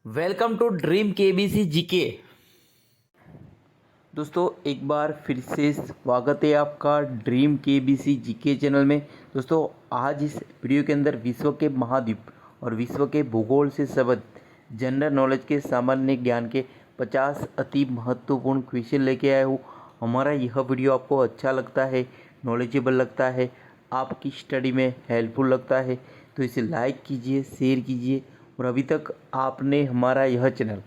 Welcome to dream KBC GK. दोस्तों एक बार फिर से स्वागत है आपका ड्रीम केबीसी जीके चैनल में। दोस्तों आज इस वीडियो के अंदर विश्व के महाद्वीप और विश्व के भूगोल से संबंधित जनरल नॉलेज के सामान्य ज्ञान के 50 अति महत्वपूर्ण क्वेश्चन लेके आया हूँ। हमारा यह वीडियो आपको अच्छा लगता है, नॉलेजेबल लगता है, आपकी स्टडी में हेल्पफुल लगता है तो इसे लाइक कीजिए, शेयर कीजिए। और अभी तक आपने हमारा यह channel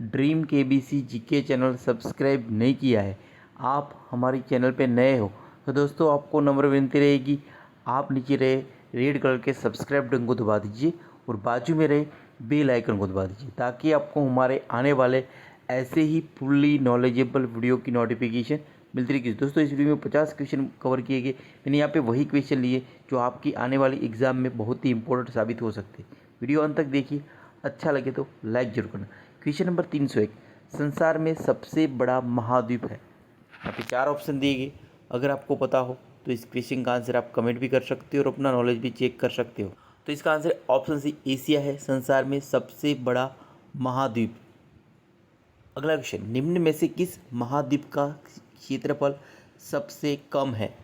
dream KBC GK channel subscribe नहीं किया है, आप हमारे चैनल पे नए हो तो दोस्तों आपको नम्र विनती रहेगी, आप नीचे रहे रेड कलर के सब्सक्राइब बटन को दबा दीजिए और बाजू में रहे बेल आइकन को दबा दीजिए ताकि आपको हमारे आने वाले ऐसे ही फुल्ली नॉलेजेबल वीडियो की नोटिफिकेशन मिलती रहेगी। दोस्तों इस वीडियो में 50 क्वेश्चन कवर किए गए। मैंने यहाँ पे वही क्वेश्चन लिए जो आपकी आने वाली एग्ज़ाम में बहुत ही इंपॉर्टेंट साबित हो सकते हैं। वीडियो अंत तक देखिए, अच्छा लगे तो लाइक जरूर करना। क्वेश्चन नंबर 301, संसार में सबसे बड़ा महाद्वीप है। यहाँ पे 4 ऑप्शन दिए गए। अगर आपको पता हो तो इस क्वेश्चन का आंसर आप कमेंट भी कर सकते हो और अपना नॉलेज भी चेक कर सकते हो। तो इसका आंसर ऑप्शन सी एशिया है, संसार में सबसे बड़ा महाद्वीप। अगला क्वेश्चन, निम्न में से किस महाद्वीप का क्षेत्रफल सबसे कम है?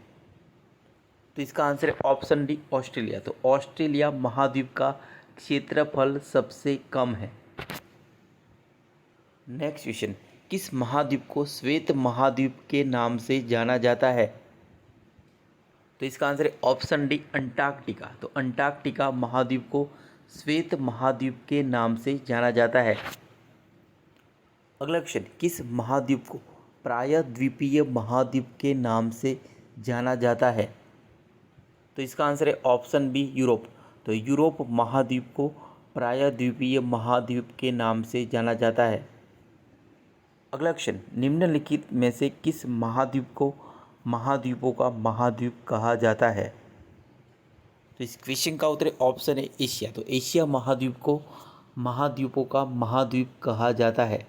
तो इसका आंसर है ऑप्शन डी ऑस्ट्रेलिया। तो ऑस्ट्रेलिया महाद्वीप का क्षेत्रफल सबसे कम है। नेक्स्ट क्वेश्चन, किस महाद्वीप को श्वेत महाद्वीप के नाम से जाना जाता है? तो इसका आंसर है ऑप्शन डी अंटार्कटिका। तो अंटार्कटिका महाद्वीप को श्वेत महाद्वीप के नाम से जाना जाता है। अगला क्वेश्चन, किस महाद्वीप को प्रायद्वीपीय महाद्वीप के नाम से जाना जाता है? तो इसका आंसर है ऑप्शन बी यूरोप। तो यूरोप महाद्वीप को प्रायद्वीपीय महाद्वीप के नाम से जाना जाता है। अगला क्वेश्चन, निम्नलिखित में से किस महाद्वीप को महाद्वीपों का महाद्वीप कहा जाता है? तो इस क्वेश्चन का उत्तर ऑप्शन है एशिया। तो एशिया महाद्वीप को महाद्वीपों का महाद्वीप कहा जाता है।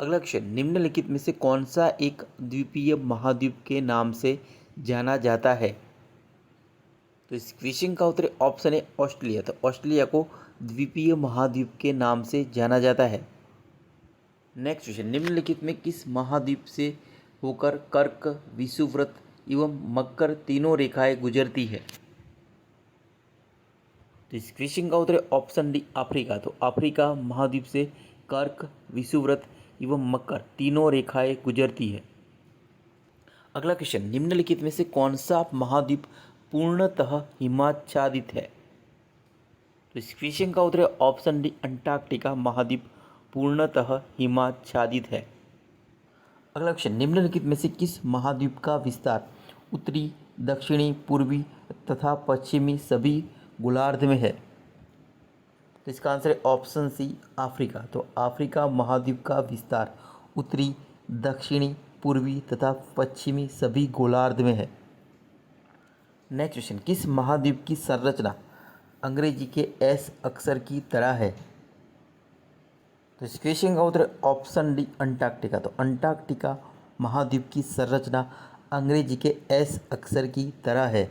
अगला क्वेश्चन, निम्नलिखित में से कौन सा एक द्वीपीय महाद्वीप के नाम से जाना जाता है? तो इस क्वेश्चन का उत्तर ऑप्शन है ऑस्ट्रेलिया। तो ऑस्ट्रेलिया को द्वीपीय महाद्वीप के नाम से जाना जाता है। नेक्स्ट क्वेश्चन, निम्नलिखित में किस महाद्वीप से होकर कर्क, विषुववृत्त एवं मकर तीनों रेखाएं गुजरती है? तो इस क्वेश्चन का उत्तर ऑप्शन डी अफ्रीका। तो अफ्रीका महाद्वीप से कर्क, विषुववृत्त एवं मकर तीनों रेखाएं गुजरती है। अगला क्वेश्चन, निम्नलिखित में से कौन सा महाद्वीप पूर्णतः हिमाच्छादित है? तो इस क्वेश्चन का उत्तर ऑप्शन डी अंटार्कटिका महाद्वीप पूर्णतः हिमाच्छादित है। अगला क्वेश्चन, निम्नलिखित में से किस महाद्वीप का विस्तार उत्तरी, दक्षिणी, पूर्वी तथा पश्चिमी सभी गोलार्ध में है? तो इसका आंसर है ऑप्शन सी अफ्रीका। तो अफ्रीका महाद्वीप का विस्तार उत्तरी, दक्षिणी, पूर्वी तथा पश्चिमी सभी गोलार्ध में है। नेक्स्ट क्वेश्चन, किस महाद्वीप की संरचना अंग्रेजी के एस अक्षर की तरह है? तो इस क्वेश्चन का उत्तर ऑप्शन डी अंटार्कटिका। तो अंटार्कटिका महाद्वीप की संरचना अंग्रेजी के एस अक्षर की तरह है।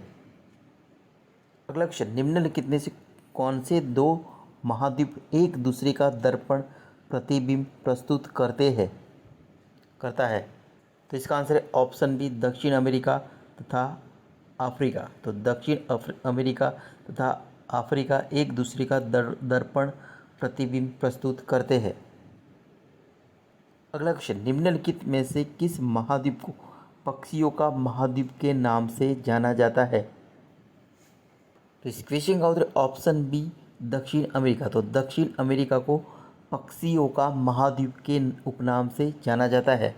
अगला क्वेश्चन, निम्नलिखित में से कौन से दो महाद्वीप एक दूसरे का दर्पण प्रतिबिंब प्रस्तुत करता है? तो इसका आंसर है ऑप्शन बी दक्षिण अमेरिका तथा अफ्रीका। तो दक्षिण अमेरिका तथा अफ्रीका एक दूसरे का दर्पण प्रतिबिंब प्रस्तुत करते हैं। अगला क्वेश्चन, निम्नलिखित में से किस महाद्वीप को पक्षियों का महाद्वीप के नाम से जाना जाता है? तो इस क्वेश्चन का उत्तर ऑप्शन बी दक्षिण अमेरिका। तो दक्षिण अमेरिका को पक्षियों का महाद्वीप के उपनाम से जाना जाता है।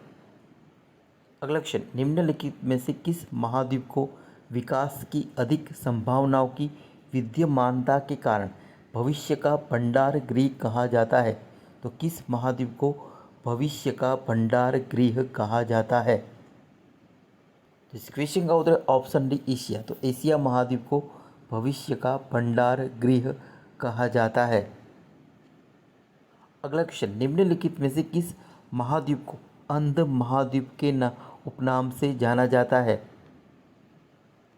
अगला क्वेश्चन, निम्नलिखित में से किस महाद्वीप को विकास की अधिक संभावनाओं की विद्यमानता के कारण भविष्य का भंडार गृह कहा जाता है? तो किस महाद्वीप को भविष्य का भंडार गृह कहा जाता है? तो इस क्वेश्चन का उत्तर ऑप्शन डी एशिया। तो एशिया महाद्वीप को भविष्य का भंडार गृह कहा जाता है। अगला क्वेश्चन, निम्नलिखित में से किस महाद्वीप को अंध महाद्वीप के उपनाम से जाना जाता है?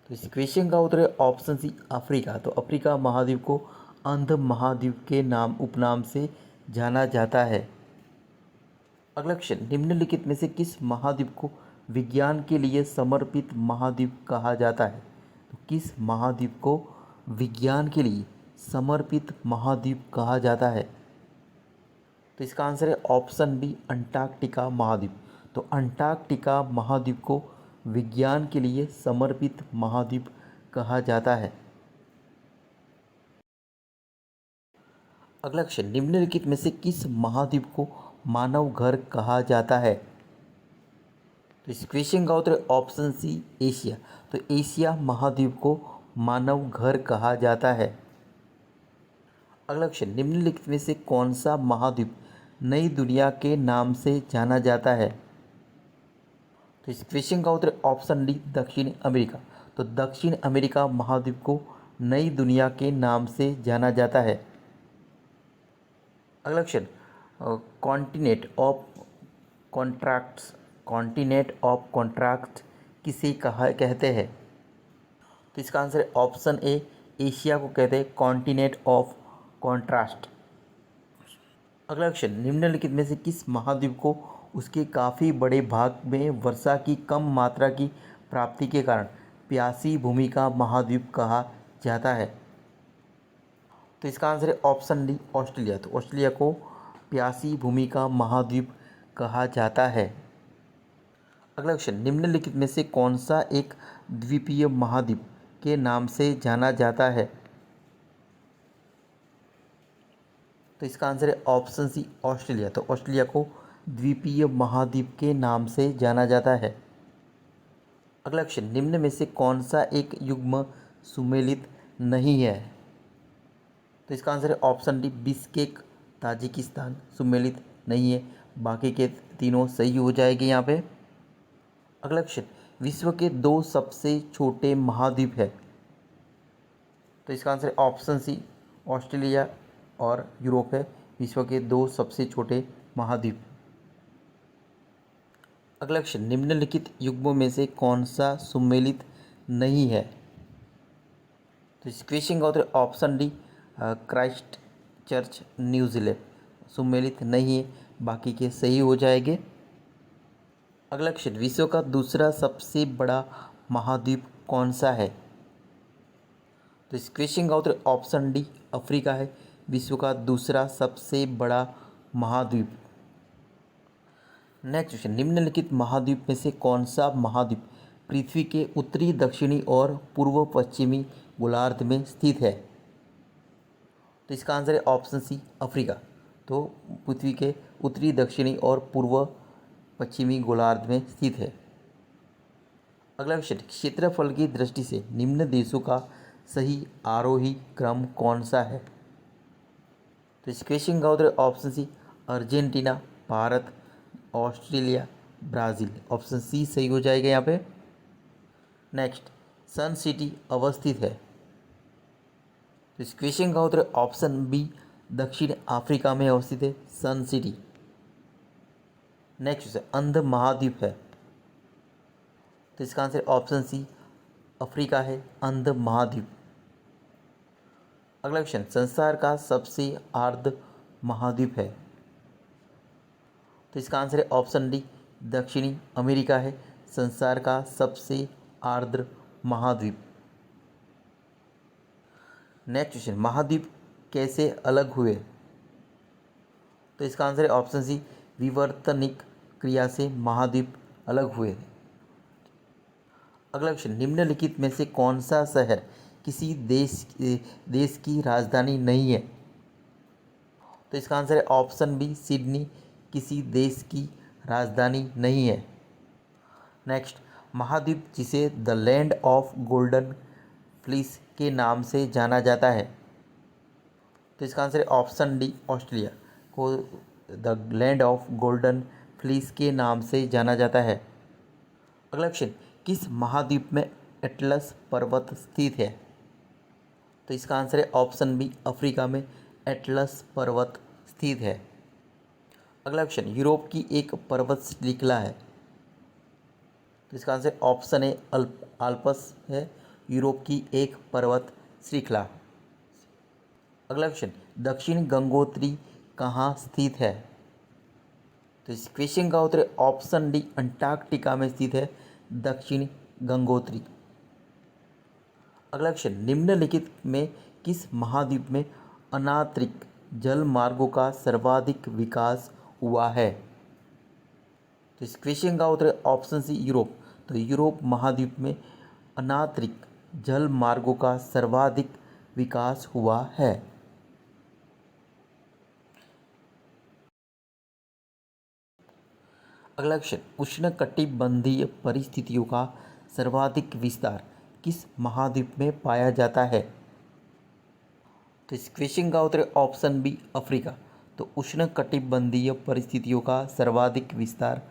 तो इस क्वेश्चन का उत्तर है ऑप्शन सी अफ्रीका। तो अफ्रीका महाद्वीप को अंध महाद्वीप के उपनाम से जाना जाता है। अगला क्वेश्चन, निम्नलिखित में से किस महाद्वीप को विज्ञान के लिए समर्पित महाद्वीप कहा जाता है? तो किस महाद्वीप को विज्ञान के लिए समर्पित महाद्वीप कहा जाता है? तो इसका आंसर है ऑप्शन बी, अंटार्कटिका महाद्वीप। तो अंटार्कटिका महाद्वीप को विज्ञान के लिए समर्पित महाद्वीप कहा जाता है। अगला क्वेश्चन, निम्नलिखित में से किस महाद्वीप को मानव घर कहा जाता है? तो इस क्वेश्चन का उत्तर ऑप्शन सी, एशिया। तो एशिया महाद्वीप को मानव घर कहा जाता है। अगला क्वेश्चन, निम्नलिखित में से कौन सा महाद्वीप नई दुनिया के नाम से जाना जाता है? तो इस क्वेश्चन का उत्तर ऑप्शन डी, दक्षिण अमेरिका। तो दक्षिण अमेरिका महाद्वीप को नई दुनिया के नाम से जाना जाता है। अगला क्वेश्चन, कॉन्टिनेंट ऑफ कॉन्ट्रैक्ट किसे कहा कहते हैं? तो इसका आंसर है ऑप्शन ए, एशिया को कहते हैं कॉन्टिनेंट ऑफ कॉन्ट्रास्ट। अगला क्वेश्चन, निम्नलिखित में से किस महाद्वीप को उसके काफ़ी बड़े भाग में वर्षा की कम मात्रा की प्राप्ति के कारण प्यासी भूमि का महाद्वीप कहा जाता है? तो इसका आंसर है ऑप्शन डी, ऑस्ट्रेलिया। तो ऑस्ट्रेलिया को प्यासी भूमि का महाद्वीप कहा जाता है। अगला क्वेश्चन, निम्नलिखित में से कौन सा एक द्वीपीय महाद्वीप के नाम से जाना जाता है? तो इसका आंसर है ऑप्शन सी, ऑस्ट्रेलिया। तो ऑस्ट्रेलिया को द्वीपीय महाद्वीप के नाम से जाना जाता है। अगला क्वेश्चन, निम्न में से कौन सा एक युग्म सुमेलित नहीं है? तो इसका आंसर है ऑप्शन डी, बिश्केक ताजिकिस्तान सुमेलित नहीं है। बाकी के तीनों सही हो जाएंगे यहाँ पे। अगला क्वेश्चन, विश्व के 2 सबसे छोटे महाद्वीप है? तो इसका आंसर है ऑप्शन सी, ऑस्ट्रेलिया और यूरोप है विश्व के 2 सबसे छोटे महाद्वीप। अगला क्वेश्चन, निम्नलिखित युग्मों में से कौन सा सुमेलित नहीं है? तो इस क्वेश्चन का उत्तर option D, Christ Church New Zealand सुमेलित नहीं है। बाकी के सही हो जाएंगे। अगला क्वेश्चन, विश्व का दूसरा सबसे बड़ा महाद्वीप कौन सा है? तो इस क्वेश्चन का उत्तर ऑप्शन डी, अफ्रीका है विश्व का दूसरा सबसे बड़ा महाद्वीप। नेक्स्ट क्वेश्चन, निम्नलिखित महाद्वीप में से कौन सा महाद्वीप पृथ्वी के उत्तरी, दक्षिणी और पूर्व पश्चिमी गोलार्ध में स्थित है? तो इसका आंसर है ऑप्शन सी, अफ्रीका। तो पृथ्वी के उत्तरी, दक्षिणी और पूर्व पश्चिमी गोलार्ध में स्थित है। अगला क्वेश्चन, क्षेत्रफल की दृष्टि से निम्न देशों का सही आरोही क्रम कौन सा है? तो इस क्वेश्चन का उत्तर option C, Argentina, Bharat, Australia, Brazil. Option C सही हो जाएगा यहाँ पे। नेक्स्ट, सन सिटी अवस्थित है? तो इस क्वेश्चन का उत्तर ऑप्शन बी, दक्षिण अफ्रीका में अवस्थित है सन सिटी। नेक्स्ट है, अंध महाद्वीप है? तो इसका आंसर ऑप्शन सी, अफ्रीका है अंध महाद्वीप। अगला क्वेश्चन, संसार का सबसे आर्द्र महाद्वीप है? तो इसका आंसर है ऑप्शन डी, दक्षिणी अमेरिका है संसार का सबसे आर्द्र महाद्वीप। नेक्स्ट क्वेश्चन, महाद्वीप कैसे अलग हुए? तो इसका आंसर है ऑप्शन सी, विवर्तनिक क्रिया से महाद्वीप अलग हुए। अगला क्वेश्चन, निम्नलिखित में से कौन सा शहर किसी देश की राजधानी नहीं है? तो इसका आंसर है ऑप्शन बी, सिडनी किसी देश की राजधानी नहीं है। नेक्स्ट, महाद्वीप जिसे the land of golden fleece के नाम से जाना जाता है? तो इसका आंसर है ऑप्शन डी, ऑस्ट्रेलिया को the land of golden fleece के नाम से जाना जाता है। अगला क्वेश्चन, किस महाद्वीप में एटलस पर्वत स्थित है? तो इसका आंसर है ऑप्शन बी, अफ्रीका में एटलस पर्वत स्थित है। अगला क्वेश्चन, यूरोप की एक पर्वत श्रृंखला है? तो इसका आंसर ऑप्शन ए, आल्प्स है यूरोप की एक पर्वत श्रृंखला। अगला क्वेश्चन, दक्षिण गंगोत्री कहाँ स्थित है? तो इस क्वेश्चन का उत्तर ऑप्शन डी अंटार्कटिका में स्थित है, दक्षिण गंगोत्री। अगला क्वेश्चन, निम्नलिखित में किस महाद्वीप में अनांतरिक जल मार्गों का सर्वाधिक विकास हुआ है? तो इस क्वेश्चन का उत्तर ऑप्शन सी यूरोप। तो यूरोप महाद्वीप में अनांतरिक जल मार्गों का सर्वाधिक विकास हुआ है। अगला क्वेश्चन, उष्णकटिबंधीय परिस्थितियों का सर्वाधिक विस्तार किस महाद्वीप में पाया जाता है? तो इस क्वेश्चन का उत्तर ऑप्शन बी अफ्रीका। तो उष्णकटिबंधीय परिस्थितियों का सर्वाधिक विस्तार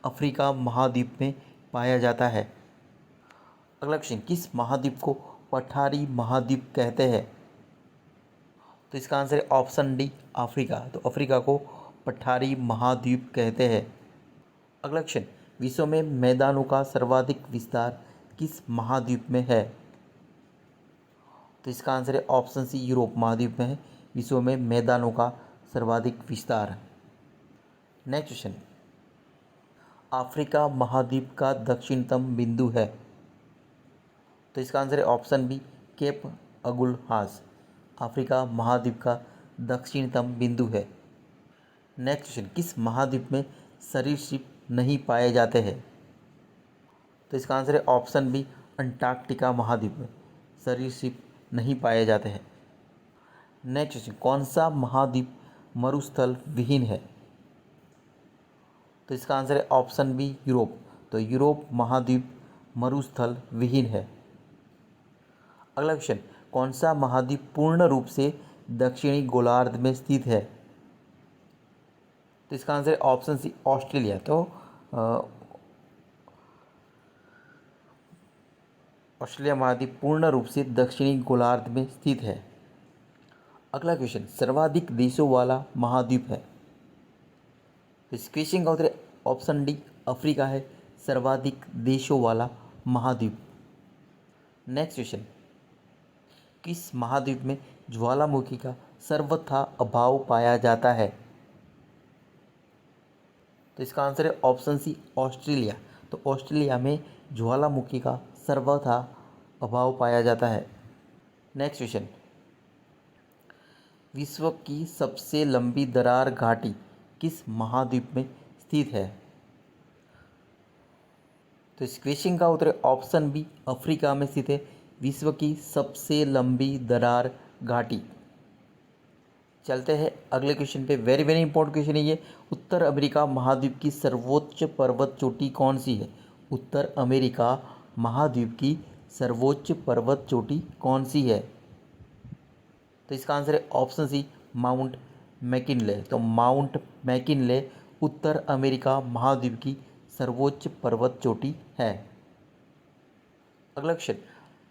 अफ्रीका महाद्वीप में पाया जाता है। अगला क्वेश्चन, किस महाद्वीप को पठारी महाद्वीप कहते हैं? तो इसका आंसर है ऑप्शन डी अफ्रीका। तो अफ्रीका को पठारी महाद्वीप कहते हैं। अगला क्वेश्चन, विश्व में मैदानों का सर्वाधिक विस्तार किस महाद्वीप में है? तो इसका आंसर है ऑप्शन सी यूरोप महाद्वीप में है विश्व में मैदानों का सर्वाधिक विस्तार। नेक्स्ट क्वेश्चन, अफ्रीका महाद्वीप का दक्षिणतम बिंदु है? तो इसका आंसर है option B Cape Agulhas. Africa महाद्वीप का दक्षिणतम बिंदु है। नेक्स्ट क्वेश्चन, किस महाद्वीप में सरीसृप नहीं पाए जाते हैं? तो इसका आंसर है ऑप्शन बी अंटार्कटिका महाद्वीप में सरीसृप नहीं पाए जाते हैं। नेक्स्ट क्वेश्चन, कौन सा महाद्वीप मरुस्थल विहीन है? तो इसका आंसर है ऑप्शन बी यूरोप। तो यूरोप महाद्वीप मरुस्थल विहीन है। अगला क्वेश्चन, कौन सा महाद्वीप पूर्ण रूप से दक्षिणी गोलार्ध में स्थित है? तो इसका आंसर है ऑप्शन सी ऑस्ट्रेलिया। तो ऑस्ट्रेलिया महाद्वीप पूर्ण रूप से दक्षिणी गोलार्ध में स्थित है। अगला क्वेश्चन, सर्वाधिक देशों वाला महाद्वीप है? तो इस क्वेश्चन का उत्तर ऑप्शन डी अफ्रीका है, सर्वाधिक देशों वाला महाद्वीप। नेक्स्ट क्वेश्चन, किस महाद्वीप में ज्वालामुखी का सर्वथा अभाव पाया जाता है? तो इसका आंसर है ऑप्शन सी ऑस्ट्रेलिया। तो ऑस्ट्रेलिया में ज्वालामुखी का सर्वथा अभाव पाया जाता है। नेक्स्ट क्वेश्चन, विश्व की सबसे लंबी दरार घाटी किस महाद्वीप में स्थित है? तो इस क्वेश्चन का उत्तर ऑप्शन बी अफ्रीका में स्थित है विश्व की सबसे लंबी दरार घाटी। चलते हैं अगले क्वेश्चन पे। वेरी वेरी इंपॉर्टेंट क्वेश्चन है ये। उत्तर अमेरिका महाद्वीप की सर्वोच्च पर्वत चोटी कौन सी है? उत्तर अमेरिका महाद्वीप की सर्वोच्च पर्वत चोटी कौन सी है? तो इसका आंसर है ऑप्शन सी माउंट मैकिनले। तो माउंट मैकिनले उत्तर अमेरिका महाद्वीप की सर्वोच्च पर्वत चोटी है। अगला क्वेश्चन,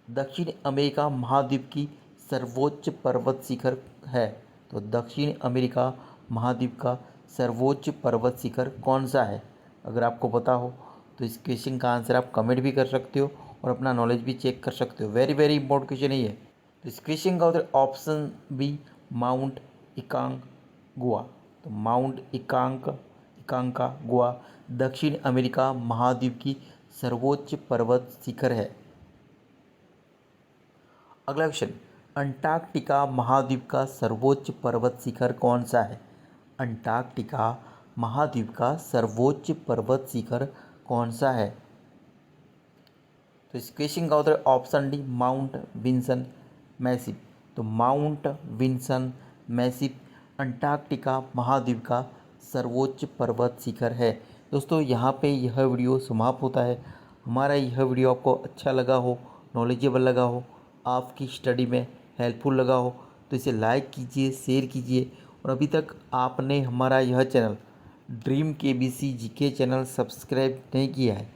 दक्षिण अमेरिका महाद्वीप की सर्वोच्च पर्वत शिखर है? तो दक्षिण अमेरिका महाद्वीप का सर्वोच्च पर्वत शिखर कौन सा है? अगर आपको पता हो तो इस क्वेश्चन का आंसर आप कमेंट भी कर सकते हो और अपना नॉलेज भी चेक कर सकते हो। वेरी वेरी इंपॉर्टेंट क्वेश्चन है ये। तो इस क्वेश्चन का उत्तर ऑप्शन बी माउंट इकांगुआ। तो माउंट इकांकागुआ दक्षिण अमेरिका महाद्वीप की सर्वोच्च पर्वत शिखर है। अगला क्वेश्चन, अंटार्कटिका महाद्वीप का सर्वोच्च पर्वत शिखर कौन सा है? अंटार्कटिका महाद्वीप का सर्वोच्च पर्वत शिखर कौन सा है? तो इस क्वेश्चन का उत्तर option D Mount Vinson Massif. तो माउंट विंसन मैसिव अंटार्कटिका महाद्वीप का सर्वोच्च पर्वत शिखर है। दोस्तों यहाँ पे यह वीडियो समाप्त होता है। हमारा यह वीडियो आपको अच्छा लगा हो, नॉलेजेबल लगा हो, आपकी स्टडी में हेल्पफुल लगा हो तो इसे लाइक कीजिए, शेयर कीजिए। और अभी तक आपने हमारा यह channel dream KBC GK channel subscribe नहीं किया है,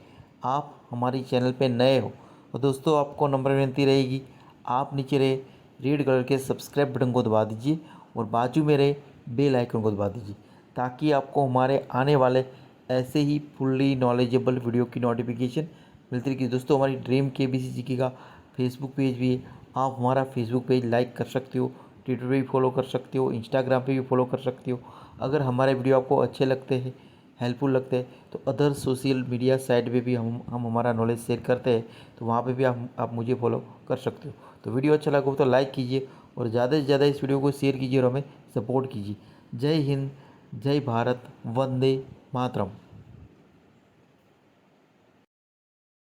आप हमारे चैनल पे नए हो और दोस्तों आपको नंबर विनती रहेगी, आप नीचे रहे रेड कलर के सब्सक्राइब बटन को दबा दीजिए और बाजू में रहे बेल आइकन को दबा दीजिए ताकि आपको हमारे आने वाले ऐसे ही फुल्ली नॉलेजेबल वीडियो की नोटिफिकेशन मिलती रहेगी। दोस्तों हमारी ड्रीम केबीसी जीके का फेसबुक पेज भी है, आप हमारा फेसबुक पेज लाइक कर सकते हो, ट्विटर पे भी फॉलो कर सकते हो, इंस्टाग्राम पे भी फॉलो कर सकते हो। अगर हमारे वीडियो आपको अच्छे लगते हैं, हेल्पफुल लगते हैं, तो अदर सोशल मीडिया साइट पे भी हम हमारा नॉलेज शेयर करते हैं, तो वहाँ पे भी आप मुझे फॉलो कर सकते हो। तो वीडियो अच्छा लगा हो तो लाइक कीजिए और ज़्यादा से ज़्यादा इस वीडियो को शेयर कीजिए और हमें सपोर्ट कीजिए। जय हिंद, जय भारत, वंदे मातरम।